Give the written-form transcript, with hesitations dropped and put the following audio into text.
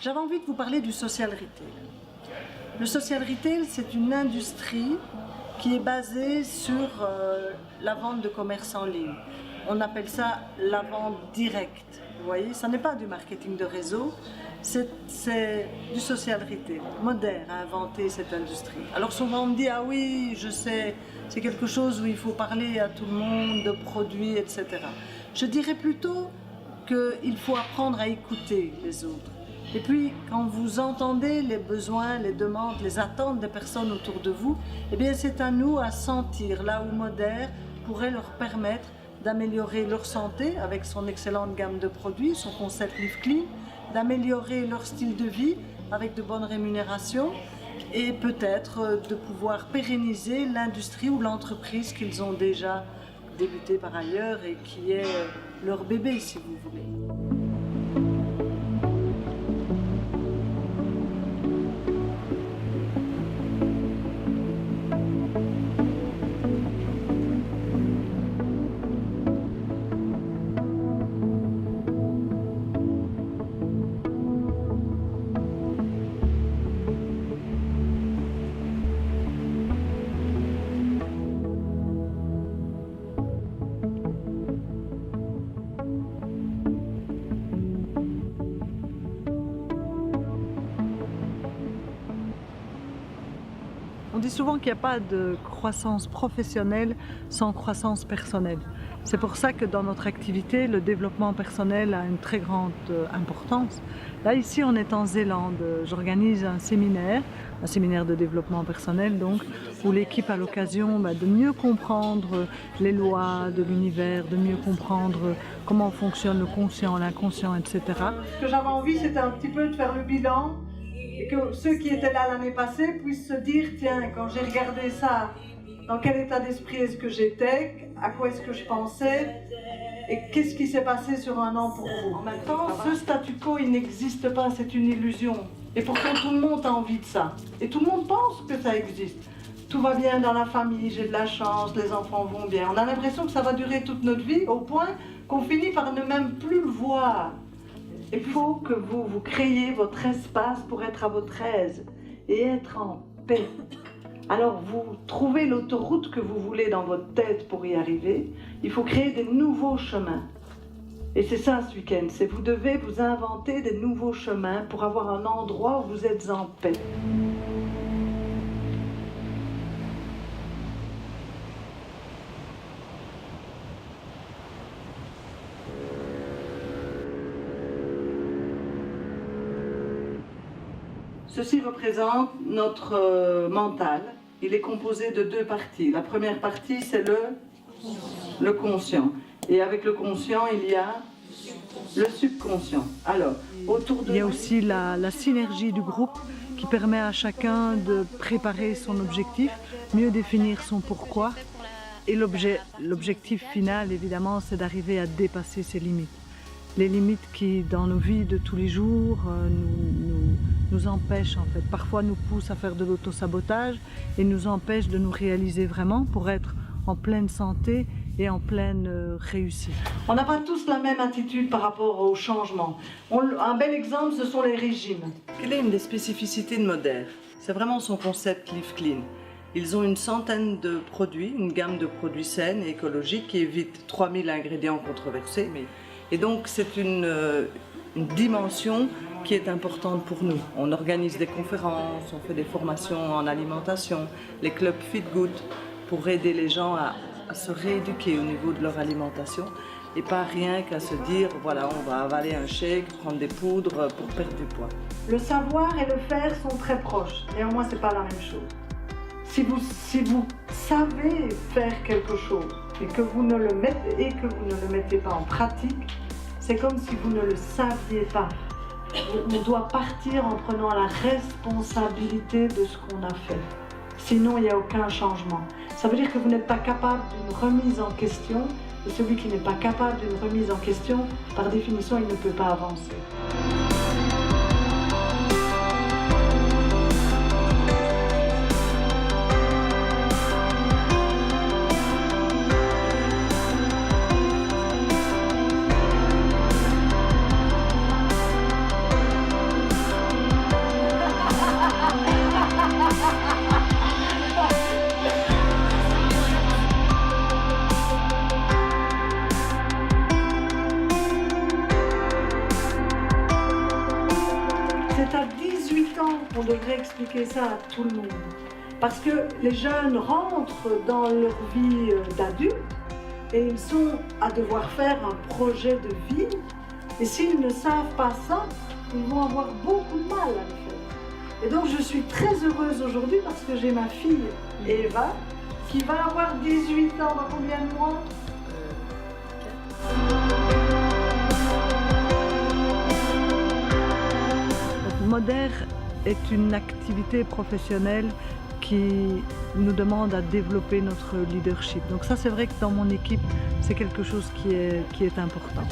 J'avais envie de vous parler du social retail. Le social retail, c'est une industrie qui est basée sur la vente de commerce en ligne. On appelle ça la vente directe. Vous voyez, ça n'est pas du marketing de réseau, c'est du social retail. Moderne a inventé cette industrie. Alors souvent on me dit, ah oui, je sais, c'est quelque chose où il faut parler à tout le monde, de produits, etc. Je dirais plutôt qu'il faut apprendre à écouter les autres. Et puis, quand vous entendez les besoins, les demandes, les attentes des personnes autour de vous, eh bien, c'est à nous à sentir là où Moder pourrait leur permettre d'améliorer leur santé avec son excellente gamme de produits, son concept Live Clean, d'améliorer leur style de vie avec de bonnes rémunérations et peut-être de pouvoir pérenniser l'industrie ou l'entreprise qu'ils ont déjà débuté par ailleurs et qui est leur bébé, si vous voulez. On dit souvent qu'il n'y a pas de croissance professionnelle sans croissance personnelle. C'est pour ça que dans notre activité, le développement personnel a une très grande importance. Là, ici, on est en Zélande. J'organise un séminaire de développement personnel, donc, où l'équipe a l'occasion de mieux comprendre les lois de l'univers, de mieux comprendre comment fonctionne le conscient, l'inconscient, etc. Ce que j'avais envie, c'était un petit peu de faire le bilan et que ceux qui étaient là l'année passée puissent se dire, tiens, quand j'ai regardé ça, dans quel état d'esprit est-ce que j'étais, à quoi est-ce que je pensais, et qu'est-ce qui s'est passé sur un an pour vous. En même temps, ce statu quo, il n'existe pas, c'est une illusion. Et pourtant, tout le monde a envie de ça. Et tout le monde pense que ça existe. Tout va bien dans la famille, j'ai de la chance, les enfants vont bien. On a l'impression que ça va durer toute notre vie, au point qu'on finit par ne même plus le voir. Il faut que vous créiez votre espace pour être à votre aise et être en paix. Alors vous trouvez l'autoroute que vous voulez dans votre tête pour y arriver. Il faut créer des nouveaux chemins. Et c'est ça ce week-end, c'est vous devez vous inventer des nouveaux chemins pour avoir un endroit où vous êtes en paix. Ceci représente notre mental. Il est composé de deux parties. La première partie, c'est le conscient. Et avec le conscient, il y a le subconscient. Alors, il y a aussi la synergie du groupe qui permet à chacun de préparer son objectif, mieux définir son pourquoi. Et l'objectif final, évidemment, c'est d'arriver à dépasser ses limites. Les limites qui, dans nos vies de tous les jours, nous empêchent en fait. Parfois nous poussent à faire de l'autosabotage et nous empêchent de nous réaliser vraiment pour être en pleine santé et en pleine réussite. On n'a pas tous la même attitude par rapport au changement. Un bel exemple, ce sont les régimes. Quelle est une des spécificités de Moder? C'est vraiment son concept Live Clean. Ils ont une centaine de produits, une gamme de produits sains et écologiques qui évitent 3000 ingrédients controversés. Et donc c'est une dimension qui est importante pour nous. On organise des conférences, on fait des formations en alimentation, les clubs Fit Good pour aider les gens à se rééduquer au niveau de leur alimentation et pas rien qu'à se dire voilà on va avaler un shake, prendre des poudres pour perdre du poids. Le savoir et le faire sont très proches, néanmoins c'est pas la même chose. Si vous savez faire quelque chose et que vous ne le mettez pas en pratique, c'est comme si vous ne le saviez pas. On doit partir en prenant la responsabilité de ce qu'on a fait. Sinon, il n'y a aucun changement. Ça veut dire que vous n'êtes pas capable d'une remise en question, et celui qui n'est pas capable d'une remise en question, par définition, il ne peut pas avancer. C'est à 18 ans qu'on devrait expliquer ça à tout le monde. Parce que les jeunes rentrent dans leur vie d'adulte et ils sont à devoir faire un projet de vie. Et s'ils ne savent pas ça, ils vont avoir beaucoup de mal à le faire. Et donc je suis très heureuse aujourd'hui parce que j'ai ma fille Eva qui va avoir 18 ans dans combien de mois? Moder est une activité professionnelle qui nous demande à développer notre leadership. Donc ça, c'est vrai que dans mon équipe, c'est quelque chose qui est important.